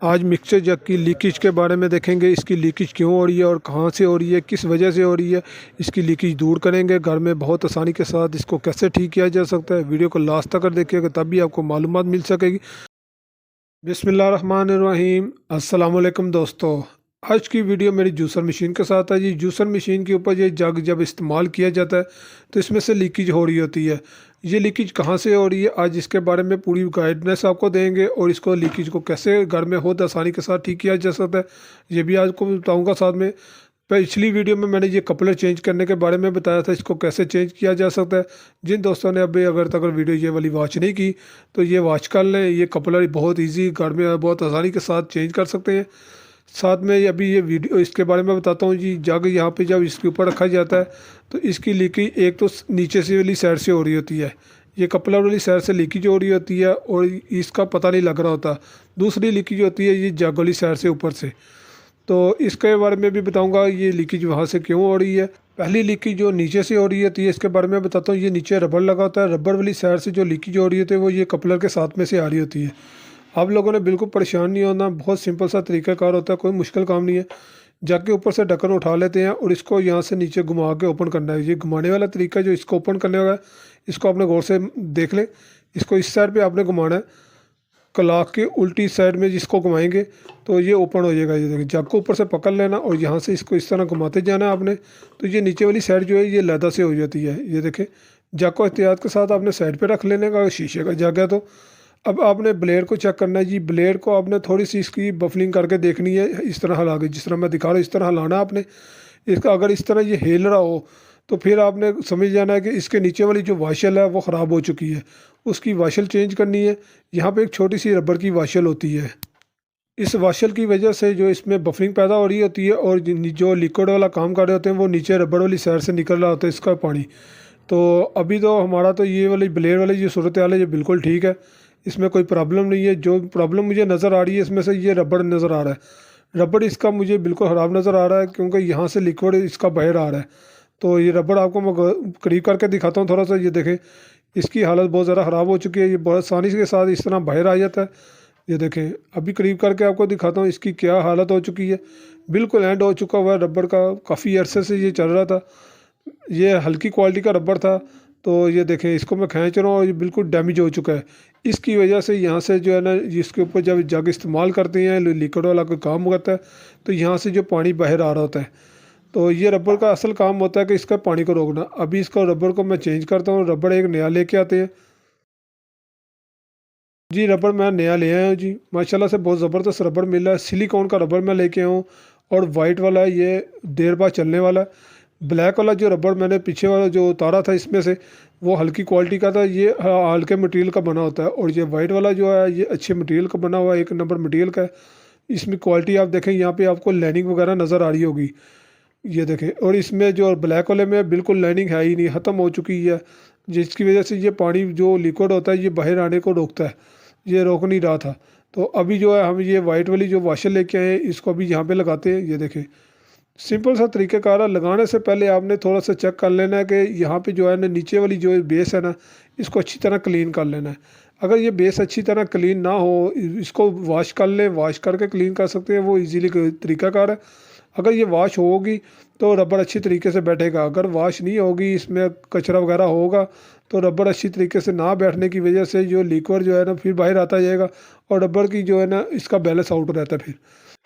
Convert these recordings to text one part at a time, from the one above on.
आज मिक्सर जग की लीकेज के बारे में देखेंगे। इसकी लीकेज क्यों हो रही है और कहाँ से हो रही है, किस वजह से हो रही है। इसकी लीकेज दूर करेंगे घर में बहुत आसानी के साथ। इसको कैसे ठीक किया जा सकता है, वीडियो को लास्ट तक देखिएगा तभी आपको मालूमात मिल सकेगी। बिस्मिल्लाहिर्रहमानिर्रहीम। अस्सलाम वालेकुम दोस्तों, आज की वीडियो मेरी जूसर मशीन के साथ है जी। जूसर मशीन के ऊपर ये जग जब इस्तेमाल किया जाता है तो इसमें से लीकेज हो रही होती है। ये लीकेज कहाँ से हो रही है, आज इसके बारे में पूरी गाइडेंस आपको देंगे और इसको लीकेज को कैसे घर में बहुत आसानी के साथ ठीक किया जा सकता है ये भी आपको बताऊँगा साथ में। पिछली वीडियो में मैंने ये कपलर चेंज करने के बारे में बताया था, इसको कैसे चेंज किया जा सकता है। जिन दोस्तों ने अभी अगर तक वीडियो ये वाली वॉच नहीं की तो ये वॉच कर लें। ये कपलर बहुत इजी घर में बहुत आसानी के साथ चेंज कर सकते हैं। साथ में अभी ये वीडियो इसके बारे में बताता हूँ जी। जग यहाँ पे जब इसके ऊपर रखा जाता है तो इसकी लीकेज एक तो नीचे से वाली साइड से हो रही होती है, ये कपलर वाली साइड से लीकेज हो रही होती है और इसका पता नहीं लग रहा होता। दूसरी लीकेज होती है ये जग वाली साइड से ऊपर से, तो इसके बारे में भी बताऊंगा ये लीकेज वहाँ से क्यों हो रही है। पहली लीकेज जो नीचे से हो रही होती है इसके बारे में बताता हूँ। ये नीचे रबड़ लगा होता है, रबड़ वाली साइड से जो लीकेज हो रही होती है वो ये कपलर के साथ में से आ रही होती है। आप लोगों ने बिल्कुल परेशान नहीं होना, बहुत सिंपल सा तरीक़ाकार होता है, कोई मुश्किल काम नहीं है। जग के ऊपर से ढक्कन उठा लेते हैं और इसको यहाँ से नीचे घुमा के ओपन करना है। ये घुमाने वाला तरीका जो इसको ओपन करने वाला है इसको आपने गौर से देख लें। इसको इस साइड पे आपने घुमाना है, क्लॉक के उल्टी साइड में जिसको घुमाएंगे तो ये ओपन हो जाएगा। ये देखिए जग को ऊपर से पकड़ लेना और यहाँ से इसको इस तरह घुमाते जाना है आपने, तो ये नीचे वाली साइड जो है ये लैदा से हो जाती है। ये देखें जग को एहतियात के साथ आपने साइड पे रख लेने का, शीशे का जग है तो। अब आपने ब्लेड को चेक करना है जी। ब्लेड को आपने थोड़ी सी इसकी बफलिंग करके देखनी है, इस तरह हिला के, जिस तरह मैं दिखा रहा हूँ इस तरह हिलाना आपने इसका। अगर इस तरह ये हिल रहा हो तो फिर आपने समझ जाना है कि इसके नीचे वाली जो वाशल है वो ख़राब हो चुकी है, उसकी वाशल चेंज करनी है। यहाँ पे एक छोटी सी रबर की वाशल होती है, इस वाशल की वजह से जो इसमें बफरिंग पैदा हो रही होती है और जो लिक्विड वाला काम कर रहे होते हैं वो नीचे रबर वाली साइड से निकल रहा होता है इसका पानी। तो अभी तो हमारा तो ये वाली ब्लेड वाली जो सूरत हाल है ये बिल्कुल ठीक है, इसमें कोई प्रॉब्लम नहीं है। जो प्रॉब्लम मुझे नज़र आ रही है इसमें से ये रबड़ नज़र आ रहा है। रबड़ इसका मुझे बिल्कुल ख़राब नज़र आ रहा है क्योंकि यहाँ से लिक्विड इसका बाहर आ रहा है। तो ये रबड़ आपको मैं करीब करके दिखाता हूँ थोड़ा सा। ये देखें इसकी हालत बहुत ज़्यादा ख़राब हो चुकी है, ये बहुत आसानी के साथ इस तरह बाहर आ जाता है। ये देखें अभी करीब करके आपको दिखाता हूँ इसकी क्या हालत हो चुकी है। बिल्कुल एंड हो चुका हुआ है रबड़ का, काफ़ी अरसे से ये चल रहा था। ये हल्की क्वालिटी का रबड़ था, तो ये देखें इसको मैं खींच रहा हूँ और ये बिल्कुल डैमेज हो चुका है। इसकी वजह से यहाँ से जो है ना इसके ऊपर जब जग इस्तेमाल करते हैं लिक्विड वाला कोई काम करता है तो यहाँ से जो पानी बाहर आ रहा होता है, तो ये रबड़ का असल काम होता है कि इसका पानी को रोकना। अभी इसको रबड़ को मैं चेंज करता हूँ, रबड़ एक नया लेके आते हैं जी। रबड़ मैं नया ले आया हूँ जी, माशाल्लाह से बहुत ज़बरदस्त रबड़ मिला है। सिलिकॉन का रबड़ मैं लेके आया हूँ और वाइट वाला है, ये देर बाद चलने वाला है। ब्लैक वाला जो रबड़ मैंने पीछे वाला जो उतारा था इसमें से वो हल्की क्वालिटी का था, ये हल्के मटेरियल का बना होता है। और ये वाइट वाला जो है ये अच्छे मटेरियल का बना हुआ है, एक नंबर मटेरियल का है। इसमें क्वालिटी आप देखें, यहाँ पे आपको लाइनिंग वगैरह नज़र आ रही होगी, ये देखें। और इसमें जो ब्लैक वाले में बिल्कुल लाइनिंग है ही नहीं, ख़त्म हो चुकी है, जिसकी वजह से ये पानी जो लिक्विड होता है ये बाहर आने को रोकता है, ये रोक नहीं रहा था। तो अभी जो है हम ये वाइट वाली जो वाशर लेके आए हैं इसको अभी यहाँ पे लगाते हैं। ये देखें सिंपल सा तरीक़ाकार है। लगाने से पहले आपने थोड़ा सा चेक कर लेना है कि यहाँ पे जो है ना नीचे वाली जो बेस है ना इसको अच्छी तरह क्लीन कर लेना है। अगर ये बेस अच्छी तरह क्लीन ना हो इसको वॉश कर लें, वॉश करके क्लीन कर सकते हैं, वो इजीली तरीक़ाकार है। अगर ये वॉश होगी तो रबड़ अच्छी तरीके से बैठेगा, अगर वॉश नहीं होगी इसमें कचरा वगैरह होगा तो रबड़ अच्छी तरीके से ना बैठने की वजह से जो लिक्विड जो है ना फिर बाहर आता जाएगा और रबड़ की जो है ना इसका बैलेंस आउट रहता है। फिर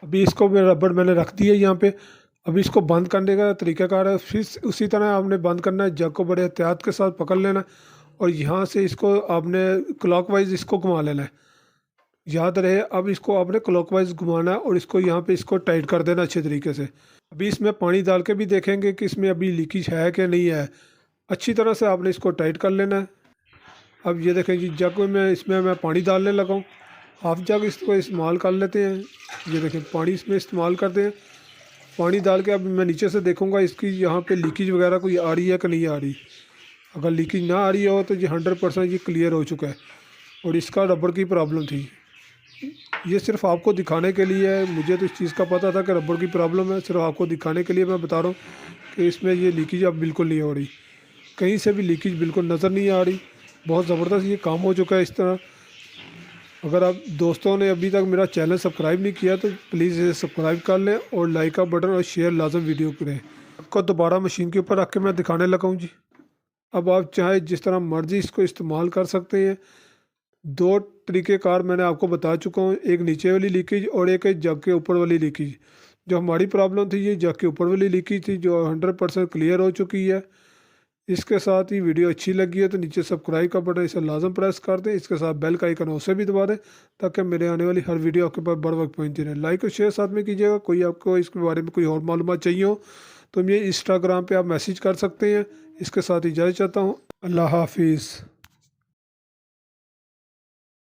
अभी इसको रबड़ मैंने रख दी है यहाँ पे। अभी इसको बंद करने का तरीक़ाकार है, फिर उसी तरह आपने बंद करना है। जग को बड़े एहतियात के साथ पकड़ लेना है और यहाँ से इसको आपने क्लॉकवाइज इसको घुमा लेना है, याद रहे। अब इसको आपने क्लॉकवाइज घुमाना है और इसको यहाँ पे इसको टाइट कर देना अच्छे तरीके से। अभी इसमें पानी डाल के भी देखेंगे कि इसमें अभी लीकेज है कि नहीं है। अच्छी तरह से आपने इसको टाइट कर लेना है। अब ये देखें जी जग में इसमें मैं पानी डालने लगा हूँ, हाफ जग इसको इस्तेमाल कर लेते हैं। ये देखें पानी इसमें इस्तेमाल करते हैं। पानी डाल के अब मैं नीचे से देखूंगा इसकी यहाँ पे लीकेज वगैरह कोई आ रही है कि नहीं आ रही। अगर लीकेज ना आ रही हो तो ये 100% ये क्लियर हो चुका है और इसका रबड़ की प्रॉब्लम थी। ये सिर्फ आपको दिखाने के लिए है, मुझे तो इस चीज़ का पता था कि रबड़ की प्रॉब्लम है, सिर्फ आपको दिखाने के लिए मैं बता रहा हूँ कि इसमें ये लीकेज अब बिल्कुल नहीं हो रही, कहीं से भी लीकेज बिल्कुल नज़र नहीं आ रही। बहुत ज़बरदस्त ये काम हो चुका है इस तरह। अगर आप दोस्तों ने अभी तक मेरा चैनल सब्सक्राइब नहीं किया तो प्लीज़ इसे सब्सक्राइब कर लें और लाइक का बटन और शेयर लाजम वीडियो करें। आपको दोबारा मशीन के ऊपर रख के मैं दिखाने लगा हूँ जी। अब आप चाहे जिस तरह मर्जी इसको इस्तेमाल कर सकते हैं। दो तरीक़ेकार मैंने आपको बता चुका हूँ, एक नीचे वाली लीकेज और एक है जग के ऊपर वाली लीकेज। जो हमारी प्रॉब्लम थी ये जग के ऊपर वाली लीकेज थी, जो 100% क्लियर हो चुकी है। इसके साथ ही वीडियो अच्छी लगी है तो नीचे सब्सक्राइब का बटन इसे लाजम प्रेस कर दें। इसके साथ बेल का आइकन उसे भी दबा दें ताकि मेरे आने वाली हर वीडियो आपके पास बर वक्त पहुँचती रहे। लाइक और शेयर साथ में कीजिएगा। कोई आपको इसके बारे में कोई और मालूमात चाहिए हो तो मुझे इंस्टाग्राम पे आप मैसेज कर सकते हैं। इसके साथ ही इजाज़त चाहता हूँ। अल्लाह हाफिज़।